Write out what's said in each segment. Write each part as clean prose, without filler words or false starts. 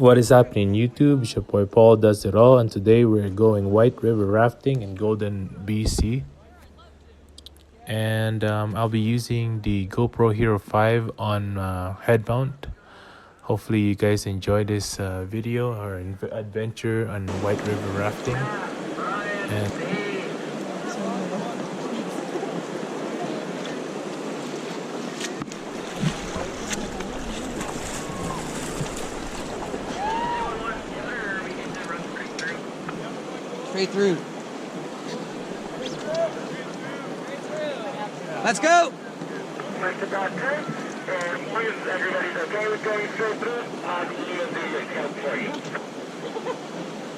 What is happening YouTube? It's your boy Paul does it all, and today we're going White River rafting in Golden, BC. And I'll be using the GoPro Hero 5 on head mount. Hopefully you guys enjoy this video or adventure on White River rafting. And straight through. Let's go. Mr. Doctor, please, everybody's okay with going straight through? I'll do your count for you.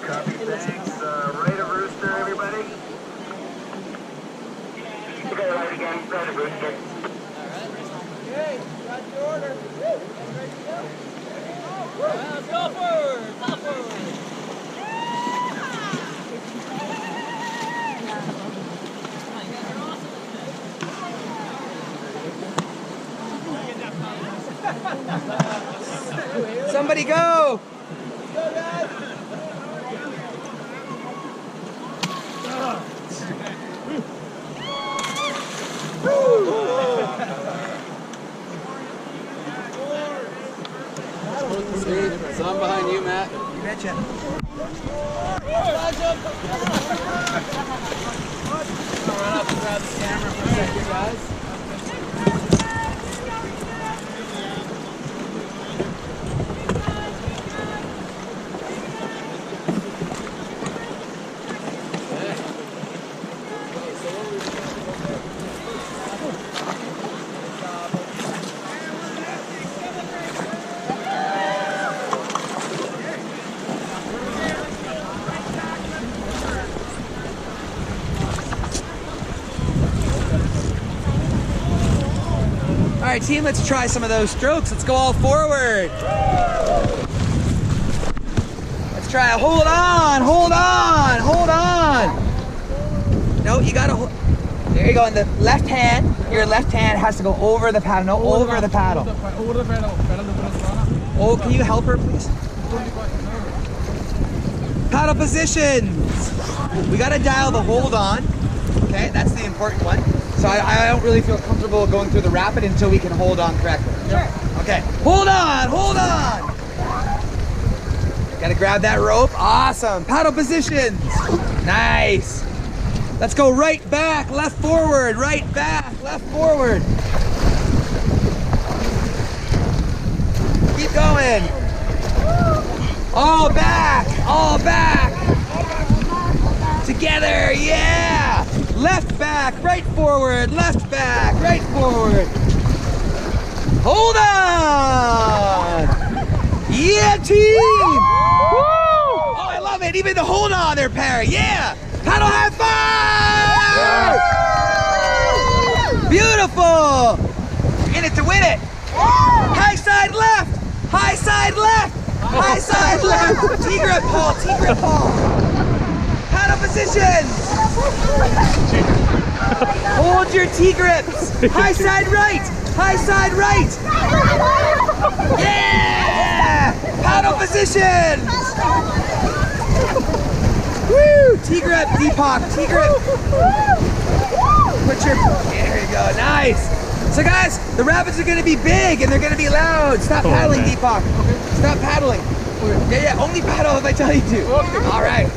Copy, thanks. Right of rooster, everybody. Okay, right again, right of rooster. Okay, got your order. Ready to go? Let's go forward, go forward. Somebody go! Go, guys! Sweet. So I'm behind you, Matt. You betcha. I'll run up and grab the camera for a second, guys. All right, team, let's try some of those strokes. Let's go all forward. Let's try a hold on, hold on, hold on. No, you gotta hold. There you go, in the left hand. Your left hand has to go over the paddle, no, over the paddle. Over the paddle. Oh, can you help her, please? Paddle positions. We gotta dial the hold on. Okay, that's the important one. So I don't really feel comfortable going through the rapid until we can hold on correctly. Sure. Okay, hold on, hold on. Gotta grab that rope. Awesome. Paddle positions. Nice. Let's go right back, left forward, right back, left forward. Keep going. All back, all back. Together, yeah. Left back, right forward, left back, right forward. Hold on. Yeah, team. Oh, I love it. Even the hold on there, Perry. Yeah. Paddle high five. Beautiful. You're in it to win it. High side left. High side left. High side left. T-grip, Paul. T-grip, Paul. Paddle positions. Hold your T-grips. High side right. High side right. Yeah. Paddle positions. Woo. T-grip, Deepak. T-grip. Put your, there you go. Nice. So guys, the rapids are going to be big and they're going to be loud. Stop paddling, Deepak. Stop paddling. Yeah, only paddle if I tell you to. All right.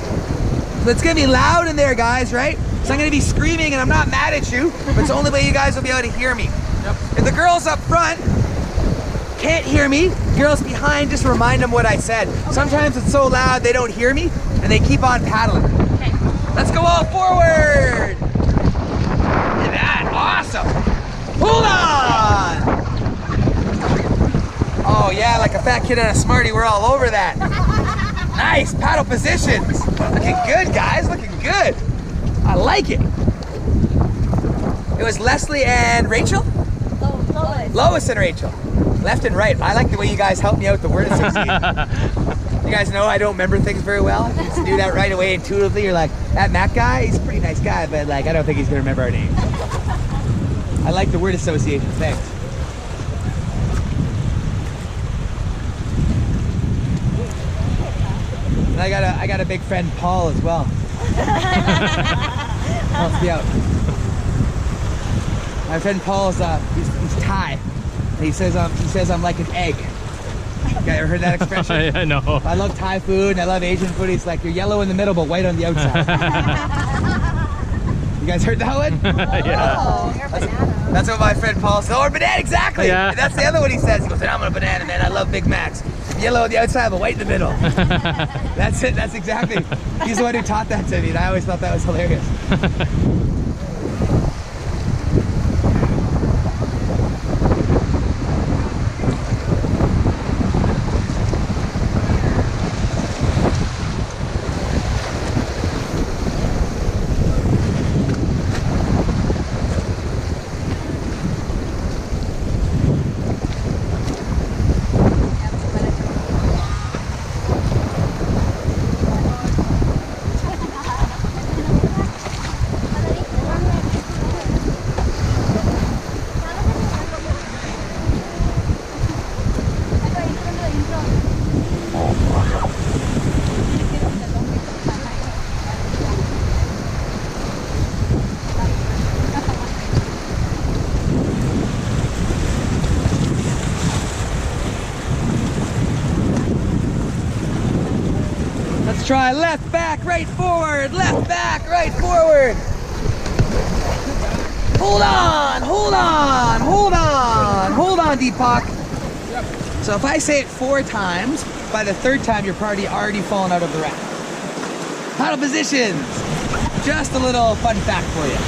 So it's going to be loud in there, guys, right? So I'm going to be screaming and I'm not mad at you, but it's the only way you guys will be able to hear me. Yep. If the girls up front can't hear me, girls behind, just remind them what I said. Okay. Sometimes it's so loud they don't hear me and they keep on paddling. Okay. Let's go all forward. Look at that, awesome. Hold on. Oh yeah, like a fat kid on a Smartie, we're all over that. Nice, paddle positions. Looking good, guys, looking good. I like it. It was Leslie and Rachel? Lois. Lois and Rachel. Left and right. I like the way you guys help me out with the word association. You guys know I don't remember things very well. You just do that right away intuitively. You're like, that Matt guy, he's a pretty nice guy, but like, I don't think he's gonna remember our names. I like the word association, thanks. And I got a big friend, Paul, as well. Helps me out. My friend Paul's he's Thai. And he says I'm like an egg. You ever heard that expression? I know. I love Thai food and I love Asian food. He's like, you're yellow in the middle but white on the outside. You guys heard that one? Yeah. Oh, you're a banana. That's what my friend Paul said. Or banana, exactly. Yeah. And that's the other one he says. He goes, I'm a banana, man. I love Big Macs. Yellow on the outside but white in the middle. That's it. That's exactly. He's the one who taught that to me. And I always thought that was hilarious. Try left, back, right, forward. Left, back, right, forward. Hold on, hold on, hold on, hold on, Deepak. So if I say it 4 times, by the 3rd time you're probably already fallen out of the raft. Paddle positions. Just a little fun fact for you.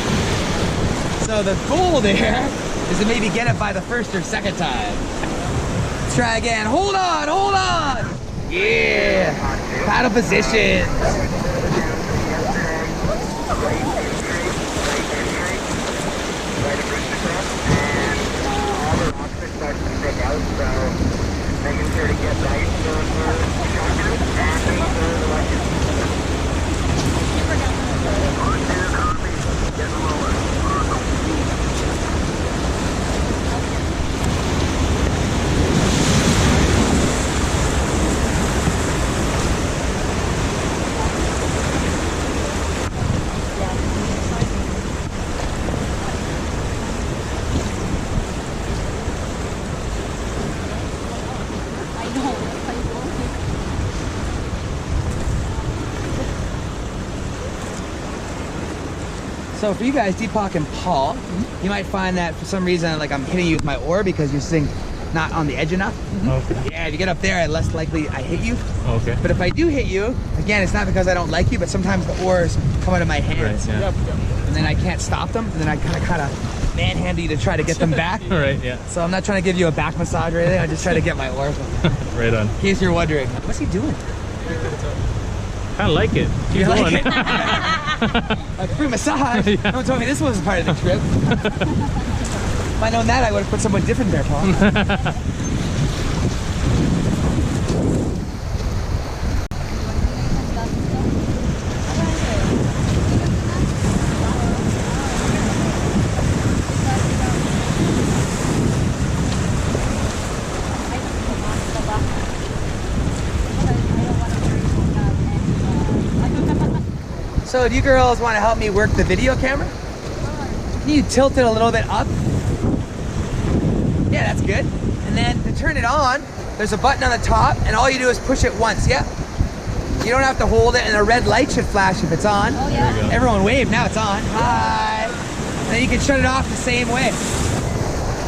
So the goal there is to maybe get it by the 1st or 2nd time. Let's try again. Hold on, hold on. Yeah, paddle positions. Making sure to get nice So for you guys, Deepak and Paul, you might find that for some reason, like I'm hitting you with my oar because you're sitting not on the edge enough. Okay. Yeah, if you get up there, less likely I hit you. Okay. But if I do hit you, again, it's not because I don't like you, but sometimes the oars come out of my hands. Right, yeah. And then I can't stop them, and then I kind of manhandle you to try to get them back. All right, yeah. So I'm not trying to give you a back massage or anything, I just try to get my oars. Right on. In case you're wondering, what's he doing? Kind of like it. Keep You going. like it? A free massage? Yeah. No one told me this was part of the trip. If I'd known that, I would have put someone different there, Paul. So if you girls want to help me work the video camera, can you tilt it a little bit up? Yeah, that's good. And then to turn it on, there's a button on the top, and all you do is push it once, yeah? You don't have to hold it, and a red light should flash if it's on. Oh, yeah. Everyone wave, now it's on. Hi. And then you can shut it off the same way.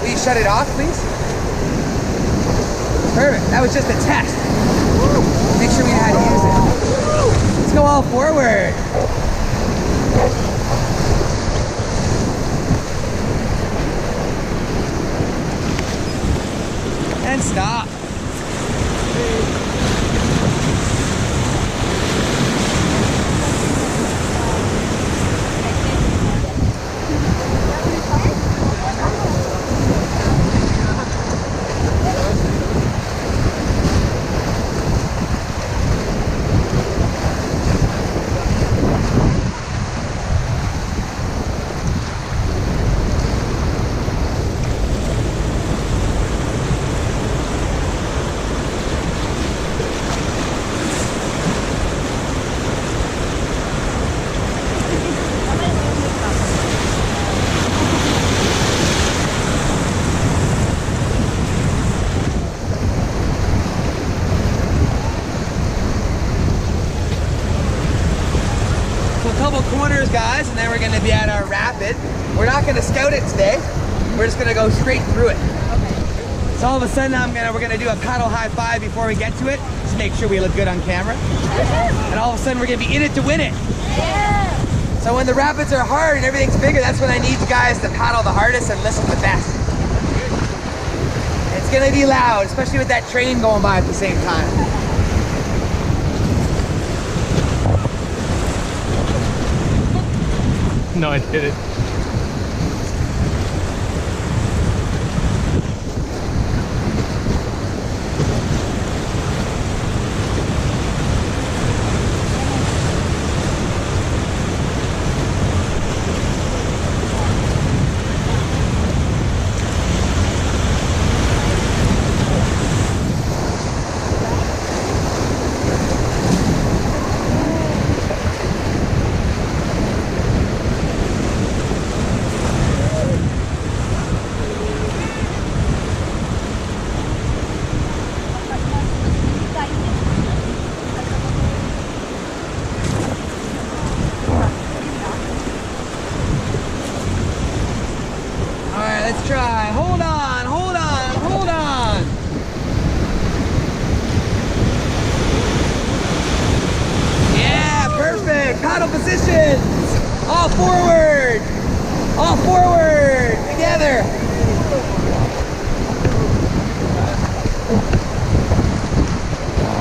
Will you shut it off, please? Perfect, that was just a test. Make sure we know how to use it. Let's go all forward. And stop. corners, guys, and then we're gonna be at our rapid. We're not gonna scout it today. We're just gonna go straight through it. So all of a sudden we're gonna do a paddle high five before we get to it, just make sure we look good on camera. And all of a sudden we're gonna be in it to win it. So when the rapids are hard and everything's bigger, that's when I need you guys to paddle the hardest and listen the best. It's gonna be loud, especially with that train going by at the same time. No, I didn't. Let's try. Hold on, hold on, hold on. Yeah, perfect. Paddle positions. All forward. All forward. Together.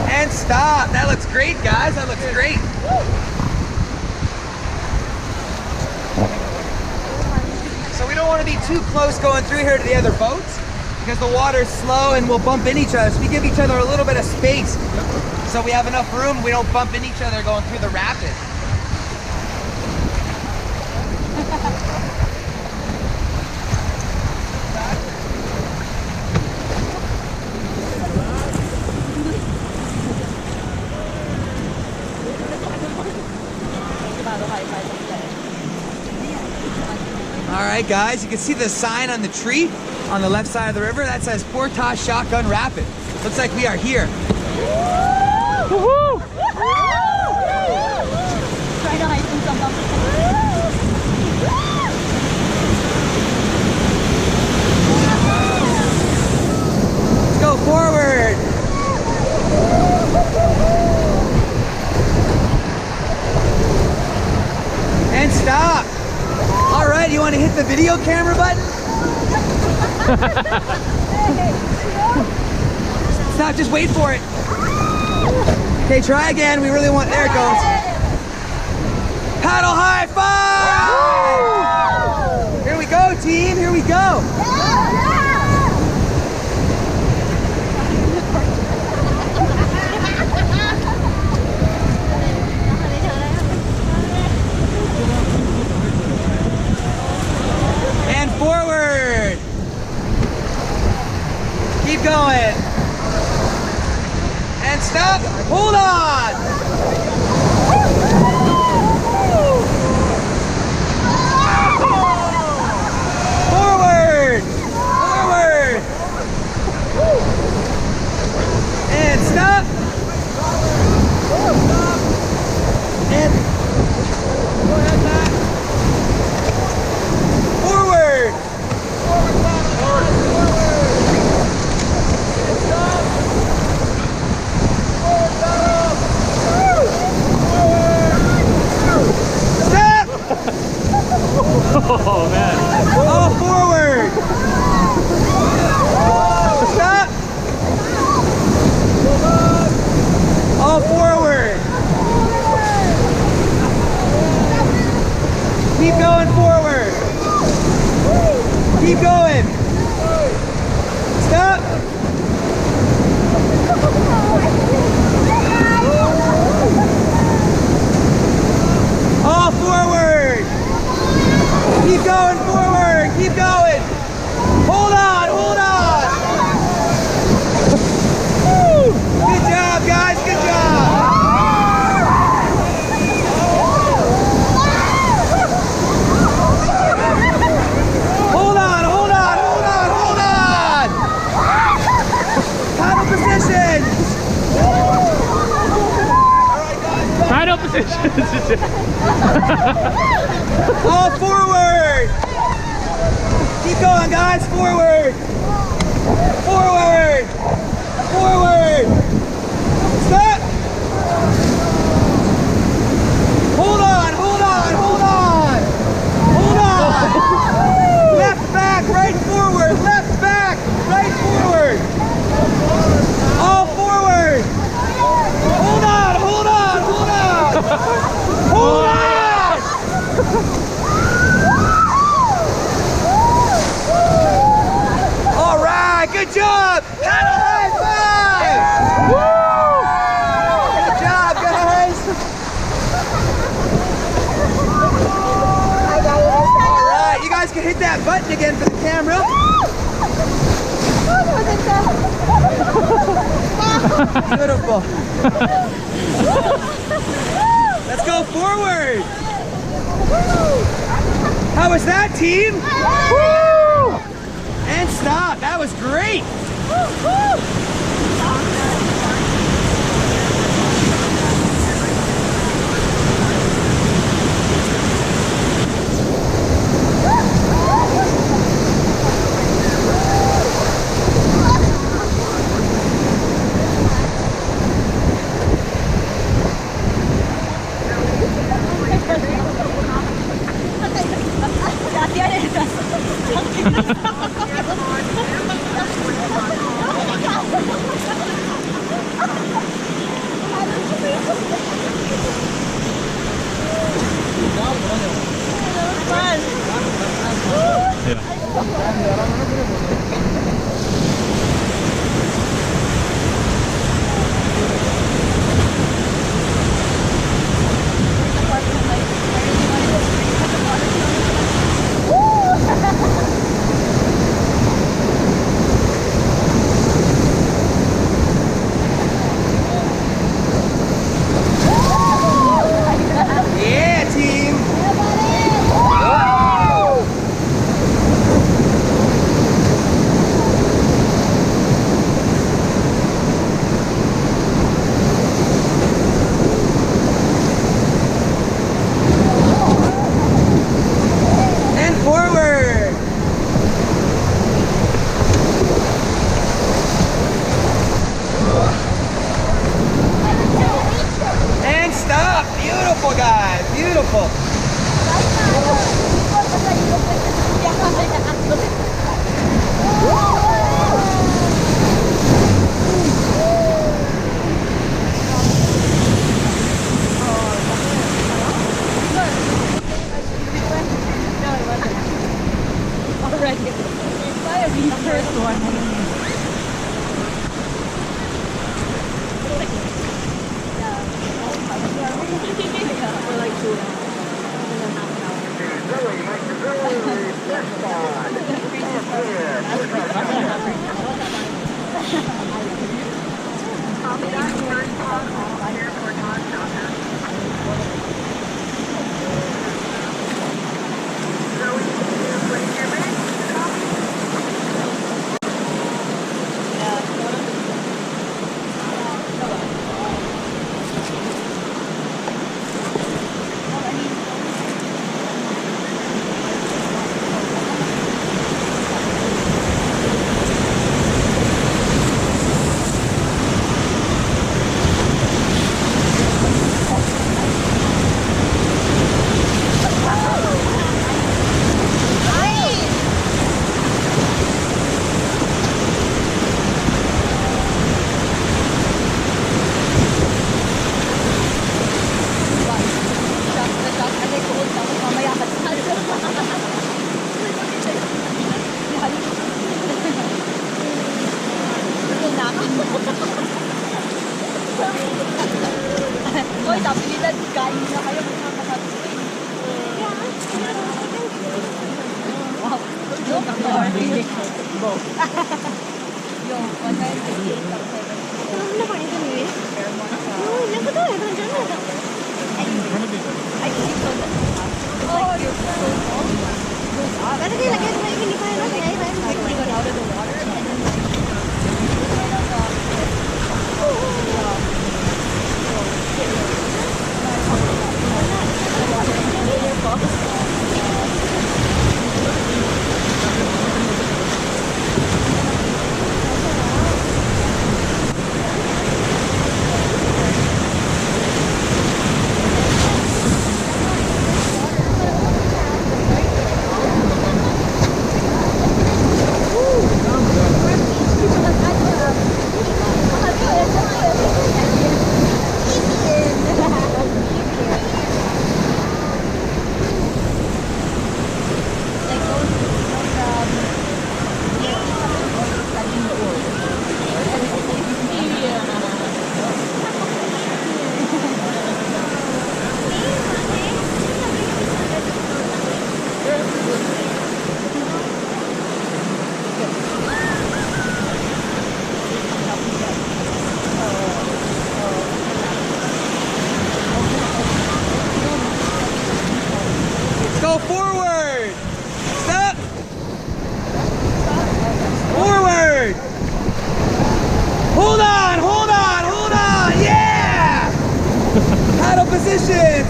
And stop. That looks great, guys. That looks great. So we don't want to be too close going through here to the other boats because the water's slow and we'll bump in each other. So we give each other a little bit of space so we have enough room. We don't bump in each other going through the rapid. All right, guys, you can see the sign on the tree on the left side of the river. That says Portage Shotgun Rapid. Looks like we are here. Woohoo! Let's go forward. And stop. All right, you want to hit the video camera button? Stop, just wait for it. Okay, try again. We really want, there it goes. Paddle high five! Here we go, team, here we go. And forward. Keep going. And stop. Hold on. Forward. Forward. And stop. And go ahead, Matt. Forward. Forward, forward. And stop. Forward, All forward! Keep going, guys, forward! Forward! Forward! Stop! Hold on, hold on, hold on! Hold on! Left back, right forward! Left back, right forward! All forward! Hold on, hold on, hold on! Hold on! All right, good job! Paddle high five! Woo! Good job, guys! All right, you guys can hit that button again for the camera. Beautiful. Let's go forward. How was that, team? Woo! And stop. That was great.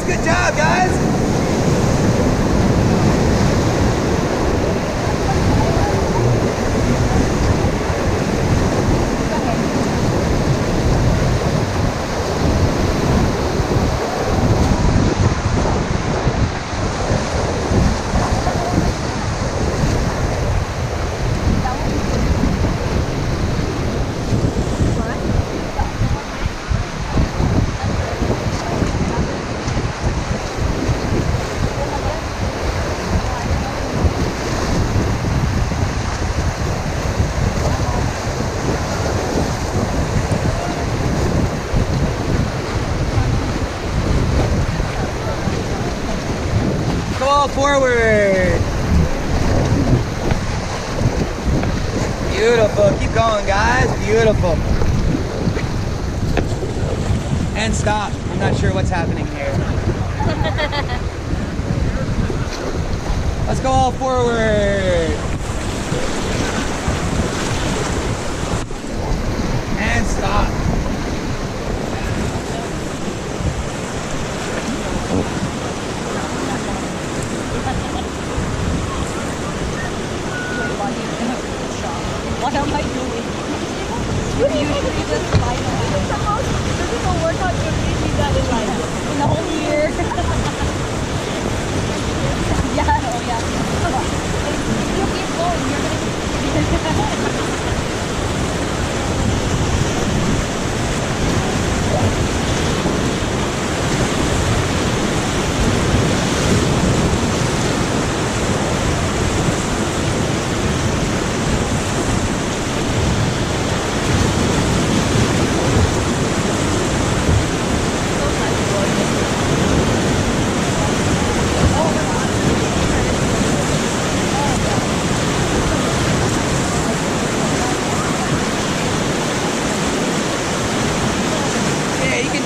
Good job, guys. Forward. Beautiful. Keep going, guys. Beautiful. And stop. I'm not sure what's happening here. Let's go all forward. And stop. What am I doing? You usually just lie down. This is the most physical workout you've really done in life. In the whole year. Yeah, oh yeah. Come on. If you keep going, you're gonna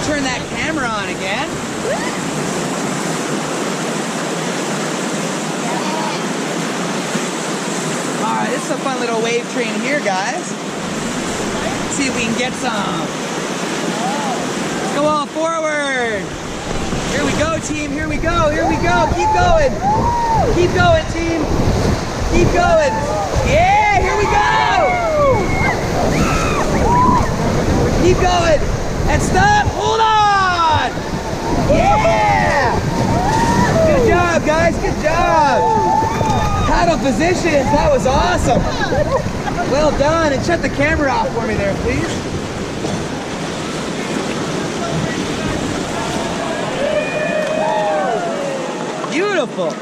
turn that camera on again. Alright, this is a fun little wave train here, guys. Let's see if we can get some. Let's go all forward. Here we go, team. Here we go. Here we go. Keep going. Keep going, team. Keep going. Yeah, here we go. Keep going. And stop. Hold on. Yeah. Good job, guys. Good job. Paddle positions. That was awesome. Well done. And shut the camera off for me there, please. Beautiful.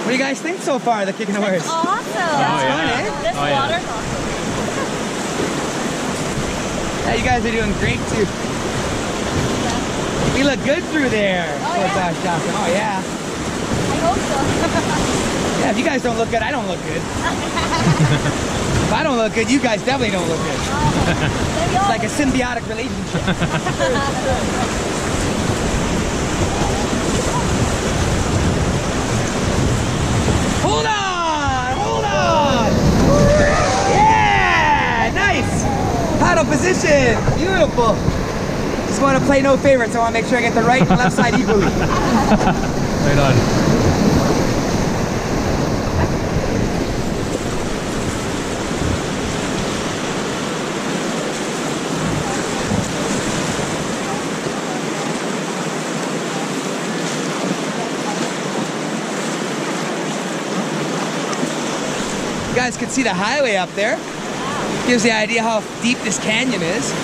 What do you guys think so far, the kicking horse? awesome. That's fun, eh? This water's awesome. Yeah, you guys are doing great too. We look good through there. Oh, yeah. Oh yeah. I hope so. Yeah, if you guys don't look good, I don't look good. If I don't look good, you guys definitely don't look good. It's like a symbiotic relationship. Hold on! Hold on! Yeah! Nice! Paddle position! Beautiful! Just want to play no favorites. I want to make sure I get the right and left side equally. Right on. You guys can see the highway up there. Gives the idea how deep this canyon is.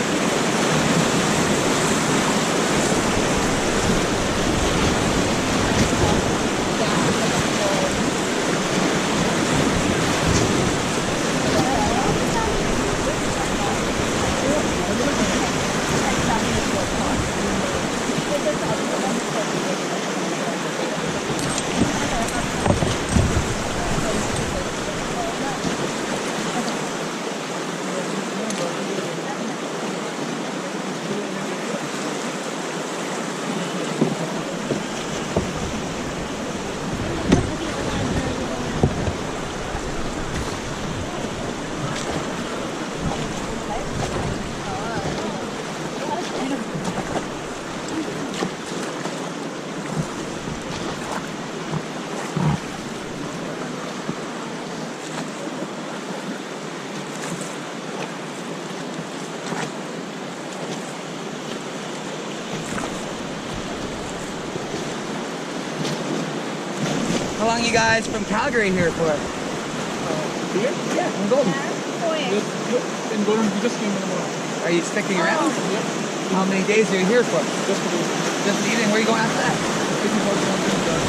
long you guys from Calgary here for? Here? Yeah, from Golden. In Golden, we just came in the morning. Are you sticking around? Yeah. How many days are you here for? Just for the evening. Just the evening. Where are you going after that? Looking for something done.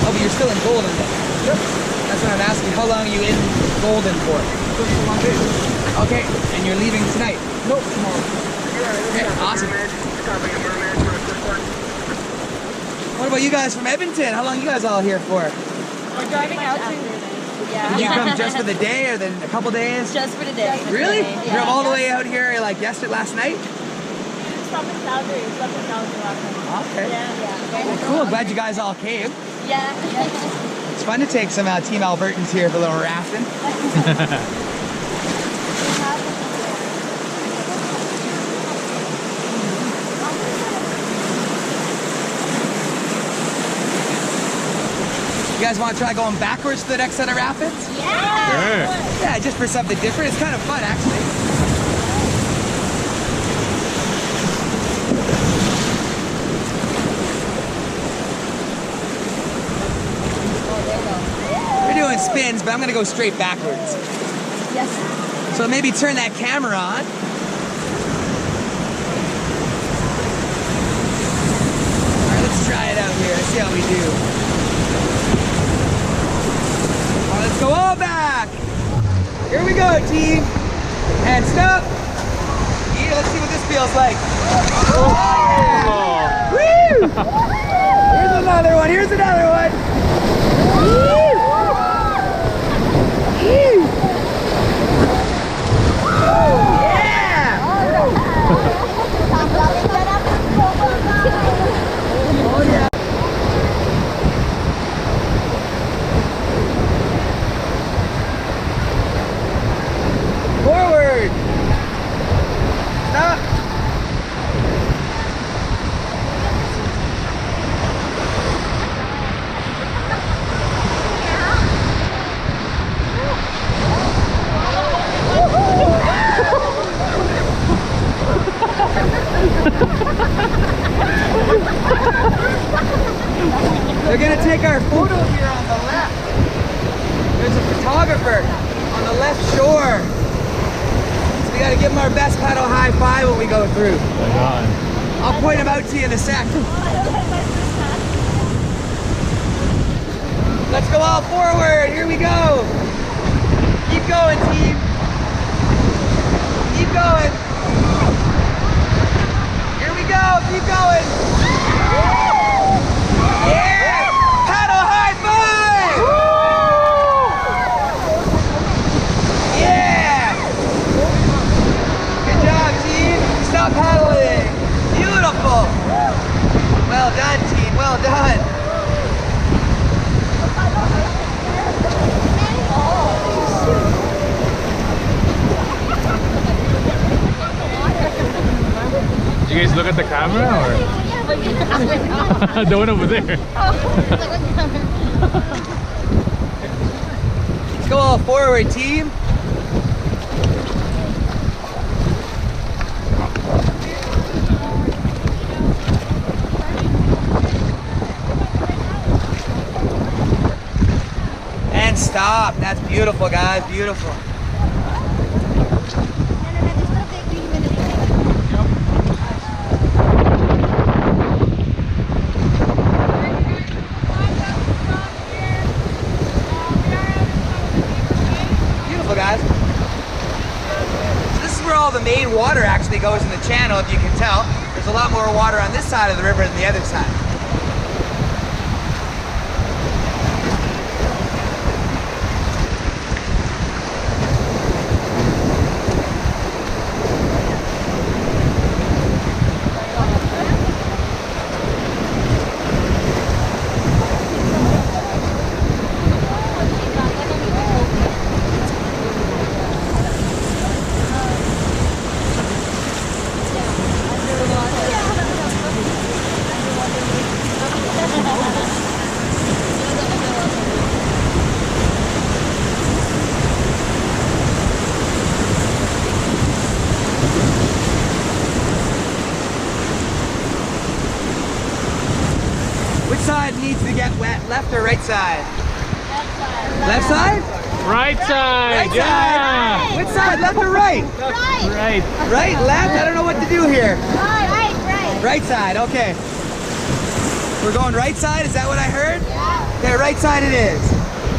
Oh, but you're still in Golden then? Yep. That's what I'm asking. How long are you in Golden for? Just for 1 day. Okay, and you're leaving tonight? No, tomorrow. Okay, awesome. What about you guys from Edmonton? How long are you guys all here for? We're driving out to. Yeah. Did you come just for the day or then a couple days? Just for the day. Really? Yeah. You drove all the way out here like last night? We stopped in Calgary. We slept in Calgary last night. Okay. Yeah. Well, cool. Glad you guys all came. Yeah. It's fun to take some Team Albertans here for a little rafting. You guys want to try going backwards to the next set of rapids? Yeah. Yeah, just for something different. It's kind of fun, actually. We're doing spins, but I'm going to go straight backwards. Yes. So maybe turn that camera on. All right, let's try it out here. Let's see how we do. Let's go all back. Here we go, team. And stop. Yeah, let's see what this feels like. Oh. Woo! Here's another one. Here's another one. Woo! Woo! Yeah! Oh yeah. Forward! Stop! They're gonna take our photo here on the left. There's a photographer on the left shore. We gotta give them our best paddle high five when we go through. I'll point them out to you in a sec. Let's go all forward. Here we go. Keep going, team. Keep going. Here we go. Keep going. Yeah! Paddle high five! Yeah! Good job, team. Stop paddling. Beautiful. Well done, team. Well done. Did you guys look at the camera or? The one over there. Let's go all forward, team. And stop. That's beautiful, guys. Beautiful. Beautiful, guys. So this is where all the main water actually goes in the channel, if you can tell. There's a lot more water on this side of the river than the other side. Which side needs to get wet, left or right side? Left side? Right side. Right Yeah. side? Which side? Left or right? Right. Right, left? I don't know what to do here. Right. Right side, okay. We're going right side, is that what I heard? Yeah. Okay, right side it is.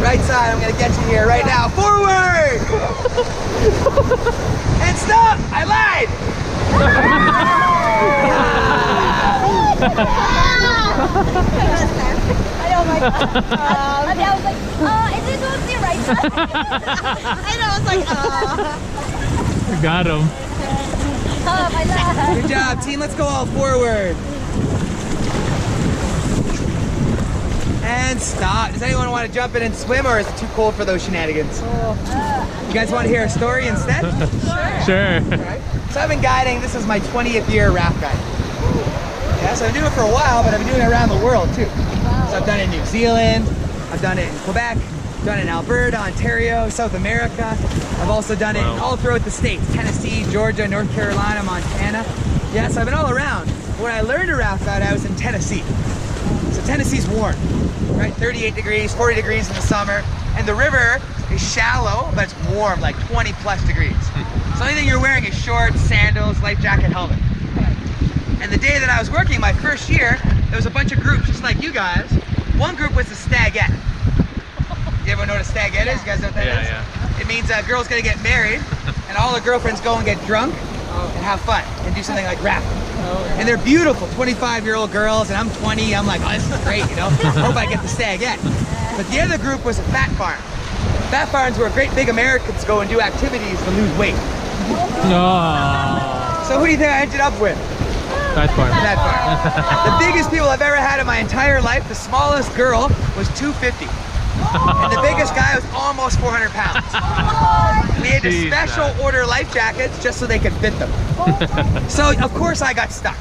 Right side, I'm gonna get you here right now. Forward! And stop! I lied! Oh my god. And I was like, is it on the right side? And I was like, Got him. I lied. Good job, team, let's go all forward. And stop. Does anyone want to jump in and swim, or is it too cold for those shenanigans? You guys want to hear a story instead? Sure. Alright. So I've been guiding, this is my 20th year raft guiding. Yeah, so I've been doing it for a while, but I've been doing it around the world too. So I've done it in New Zealand, I've done it in Quebec, I've done it in Alberta, Ontario, South America. I've also done it all throughout the states, Tennessee, Georgia, North Carolina, Montana. Yeah, so I've been all around. When I learned to raft guide, I was in Tennessee. So Tennessee's warm, right? 38 degrees, 40 degrees in the summer. And the river is shallow, but it's warm, like 20 plus degrees. So the only thing you're wearing is shorts, sandals, life jacket, helmet. And the day that I was working, my first year, there was a bunch of groups just like you guys. One group was the stagette. You ever know what a stagette is? You guys know what that is? Yeah. It means a girl's gonna get married, and all her girlfriends go and get drunk and have fun and do something like rafting. And they're beautiful, 25-year-old girls, and I'm 20. I'm like, oh, this is great, you know? Hope I get the stagette. But the other group was a fat farm. Fat farms where great big Americans go and do activities to lose weight. No. So who do you think I ended up with? Fat farm. Fat farm. The biggest people I've ever had in my entire life, the smallest girl was 250. And the biggest guy was almost 400 pounds. We had to special order life jackets just so they could fit them. So of course I got stuck.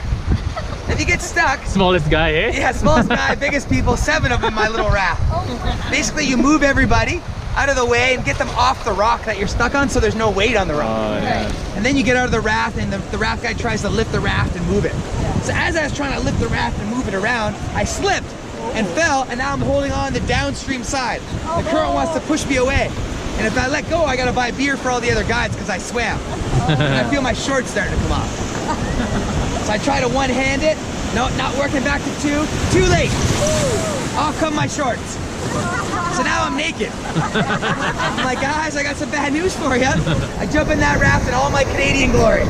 If you get stuck, Smallest guy, eh? yeah, smallest guy, biggest people, 7 of them in my little raft. Basically you move everybody out of the way and get them off the rock that you're stuck on so there's no weight on the rock. Oh, yeah. And then you get out of the raft and the raft guy tries to lift the raft and move it. So as I was trying to lift the raft and move it around, I slipped and fell, and now I'm holding on the downstream side. The current wants to push me away. And if I let go, I gotta buy beer for all the other guides because I swam. And I feel my shorts starting to come off. So I try to one-hand it. No, not working, back to 2. Too late. Off come my shorts. So now I'm naked. I'm like, guys, I got some bad news for you. I jump in that raft in all my Canadian glory.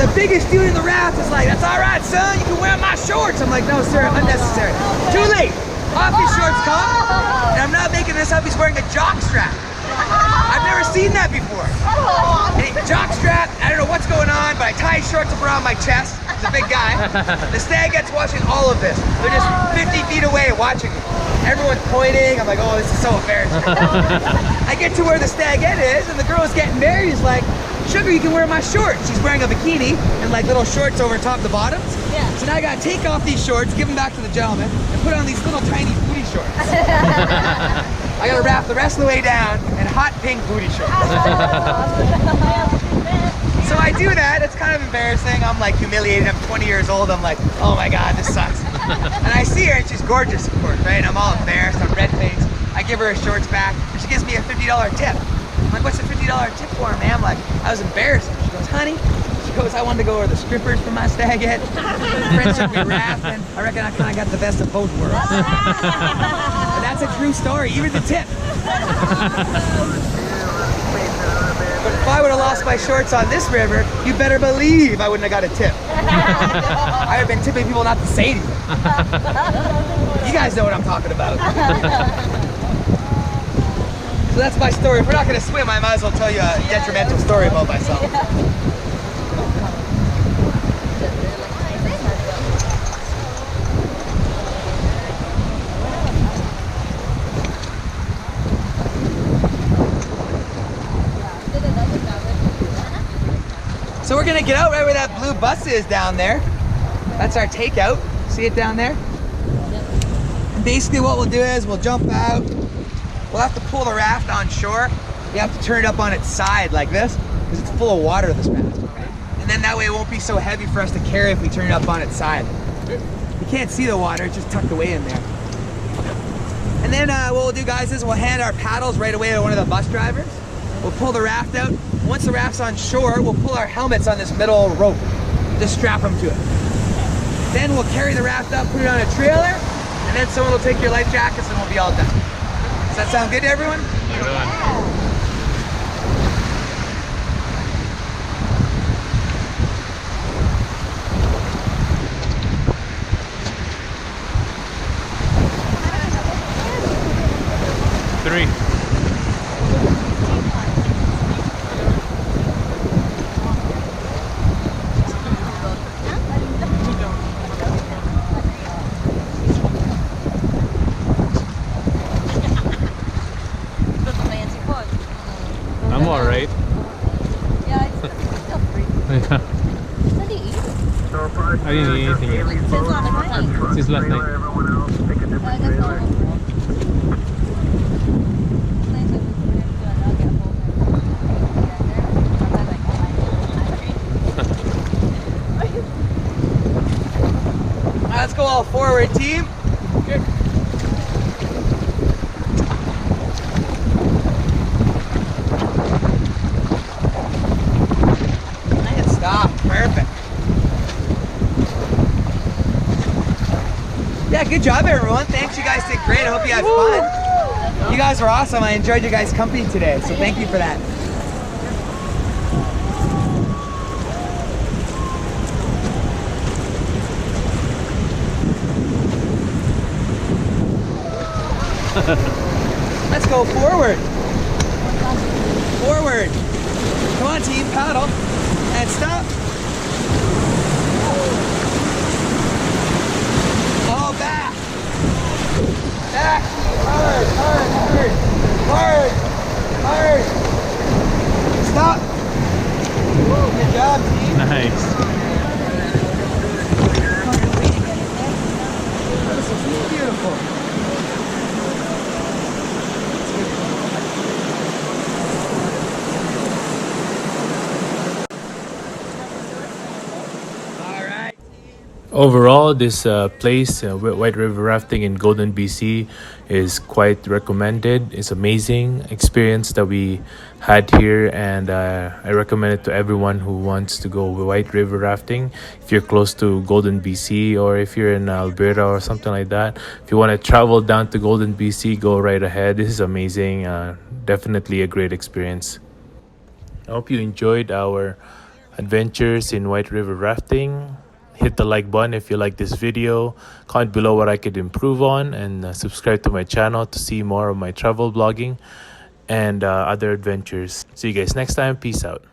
The biggest dude in the raft is like, that's all right, son, you can wear my shorts. I'm like, no, sir, unnecessary. Too late. Off his shorts come. And I'm not making this up, he's wearing a jock strap. I've never seen that before. Jock strap, I don't know what's going on, but I tie his shorts up around my chest. He's a big guy. The staggette's watching all of this. They're just 50 feet away watching me. Everyone's pointing. I'm like, oh, this is so embarrassing. I get to where the stagette is, and the girl is getting married. He's like, sugar, you can wear my shorts. She's wearing a bikini and like little shorts over top the bottoms. Yeah. So now I gotta take off these shorts, give them back to the gentleman, and put on these little tiny booty shorts. I gotta wrap the rest of the way down in hot pink booty shorts. So I do that, it's kind of embarrassing. I'm like humiliated, I'm 20 years old. I'm like, oh my God, this sucks. And I see her and she's gorgeous, of course, right? I'm all embarrassed, I'm red-faced. I give her her shorts back and she gives me a $50 tip. I'm like, what's a $50 tip for, man? I'm like, I was embarrassed. She goes, honey, she goes, I wanted to go over the strippers for my stagette. Friends took me rafting. I reckon I kind of got the best of both worlds. But that's a true story, even the tip. But if I would have lost my shorts on this river, you better believe I wouldn't have got a tip. I would have been tipping people not to say anything. You guys know what I'm talking about. So that's my story. If we're not going to swim, I might as well tell you a detrimental story about myself. So we're gonna get out right where that blue bus is down there. That's our takeout. See it down there? And basically what we'll do is we'll jump out. We'll have to pull the raft on shore. You have to turn it up on its side like this because it's full of water, this raft. And then that way it won't be so heavy for us to carry if we turn it up on its side. You can't see the water, it's just tucked away in there. And then what we'll do, guys, is we'll hand our paddles right away to one of the bus drivers. We'll pull the raft out. Once the raft's on shore, we'll pull our helmets on this middle rope. Just strap them to it. Then we'll carry the raft up, put it on a trailer, and then someone will take your life jackets and we'll be all done. Does that sound good to everyone? Good one. 3. I'm alright. Yeah, it's still free. What did you eat? I didn't eat anything yet. Since last night. Since last night. I guess not. Let's go all forward, team. Okay. And stop. Perfect. Yeah, good job, everyone. Thanks, you guys did great. I hope you had fun. You guys were awesome. I enjoyed your guys' company today, so thank you for that. Let's go forward. Forward. Come on, team, paddle. And stop. Oh, back. Back. Hard, hard, hard. Hard. Hard. Stop. Good job, team. Nice. This is beautiful. Overall, this place, White River Rafting in Golden, BC, is quite recommended. It's amazing experience that we had here, and I recommend it to everyone who wants to go White River Rafting. If you're close to Golden, BC, or if you're in Alberta or something like that, if you want to travel down to Golden, BC, go right ahead. This is amazing. Definitely a great experience. I hope you enjoyed our adventures in White River Rafting. Hit the like button if you like this video, comment below what I could improve on, and subscribe to my channel to see more of my travel blogging and other adventures. See you guys next time. Peace out.